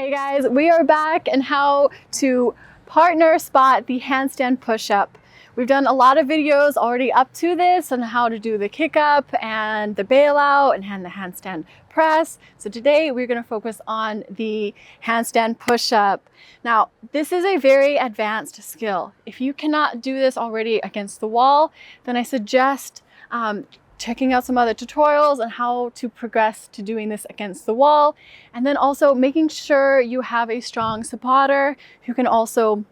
Hey guys, we are back and how to partner spot the handstand push-up. We've done a lot of videos already up to this on how to do the kick up and the bailout and the handstand press. So today we're going to focus on the handstand push-up. Now, this is a very advanced skill. If you cannot do this already against the wall, then I suggest checking out some other tutorials on how to progress to doing this against the wall, and then also making sure you have a strong supporter who can also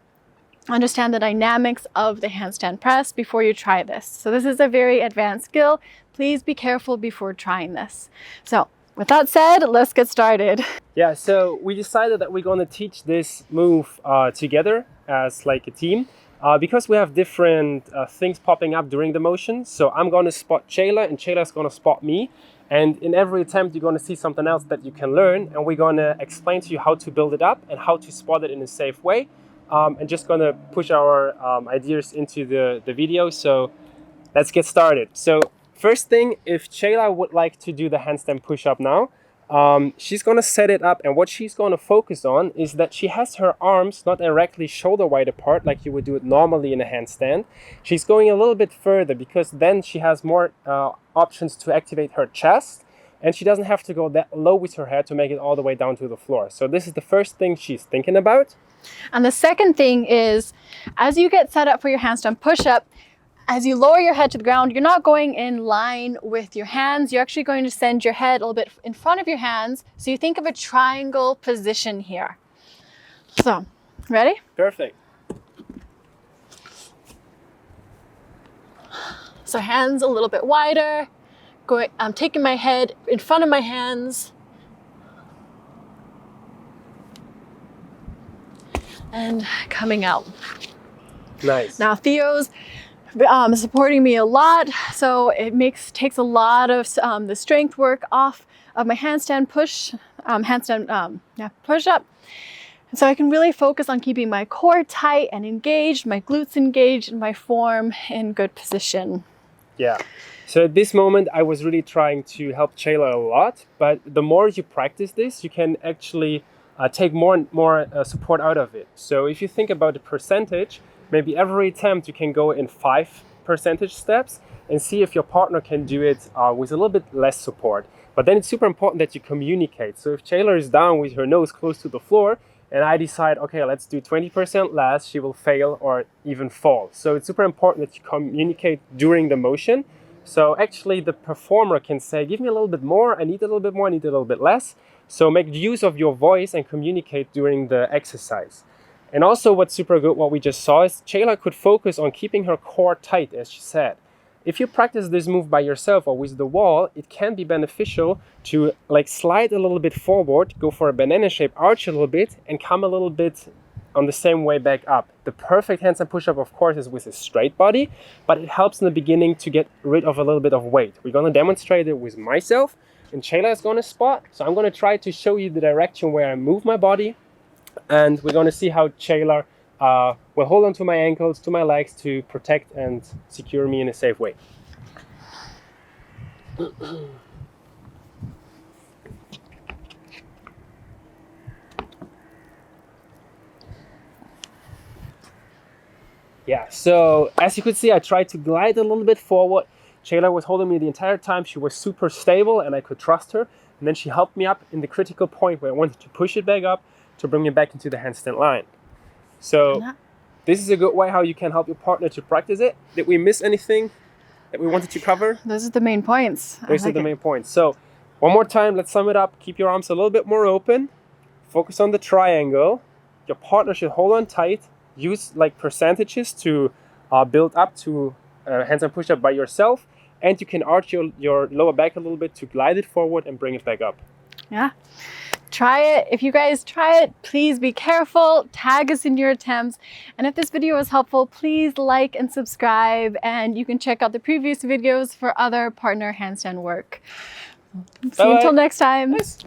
understand the dynamics of the handstand press before you try this. So this is a very advanced skill. Please be careful before trying this. So with that said, let's get started. Yeah, so we decided that we're going to teach this move together as like a team. Because we have different things popping up during the motion. So I'm going to spot Chayla and Chayla's going to spot me. And in every attempt, you're going to see something else that you can learn. And we're going to explain to you how to build it up and how to spot it in a safe way. And just going to push our ideas into the video. So let's get started. So first thing, if Chayla would like to do the handstand push-up now, she's going to set it up, and what she's going to focus on is that she has her arms not directly shoulder wide apart like you would do it normally in a handstand. She's going a little bit further because then she has more options to activate her chest, and she doesn't have to go that low with her head to make it all the way down to the floor. So this is the first thing she's thinking about. And the second thing is, as you get set up for your handstand push-up, as you lower your head to the ground, you're not going in line with your hands. You're actually going to send your head a little bit in front of your hands. So you think of a triangle position here. So, ready? Perfect. So hands a little bit wider. I'm taking my head in front of my hands. And coming out. Nice. Now Theo's supporting me a lot, so it takes a lot of the strength work off of my handstand push-up, and so I can really focus on keeping my core tight and engaged, my glutes engaged, and my form in good position. Yeah. So at this moment, I was really trying to help Chayla a lot, but the more you practice this, you can actually take more and more support out of it. So if you think about the percentage, maybe every attempt you can go in 5 percentage steps and see if your partner can do it with a little bit less support. But then it's super important that you communicate. So if Chayla is down with her nose close to the floor and I decide, okay, let's do 20% less, she will fail or even fall. So it's super important that you communicate during the motion. So actually the performer can say, give me a little bit more, I need a little bit more, I need a little bit less. So make use of your voice and communicate during the exercise. And also what's super good, what we just saw, is Chayla could focus on keeping her core tight, as she said. If you practice this move by yourself or with the wall, it can be beneficial to like slide a little bit forward, go for a banana shape, arch a little bit, and come a little bit on the same way back up. The perfect handstand push-up, of course, is with a straight body, but it helps in the beginning to get rid of a little bit of weight. We're going to demonstrate it with myself, and Chayla is going to spot. So I'm going to try to show you the direction where I move my body. And we're going to see how Chayla will hold on to my ankles, to my legs to protect and secure me in a safe way. Yeah, so as you could see, I tried to glide a little bit forward. Chayla was holding me the entire time. She was super stable and I could trust her. And then she helped me up in the critical point where I wanted to push it back up to bring it back into the handstand line. So this is a good way how you can help your partner to practice it. Did we miss anything that we wanted to cover? Those are the main points. Those are the main points. So one more time, let's sum it up. Keep your arms a little bit more open. Focus on the triangle. Your partner should hold on tight. Use like percentages to build up to handstand push-up by yourself. And you can arch your lower back a little bit to glide it forward and bring it back up. Yeah. Try it. If you guys try it, please be careful. Tag us in your attempts. And if this video was helpful, please like and subscribe. And you can check out the previous videos for other partner handstand work. See you until next time. Nice.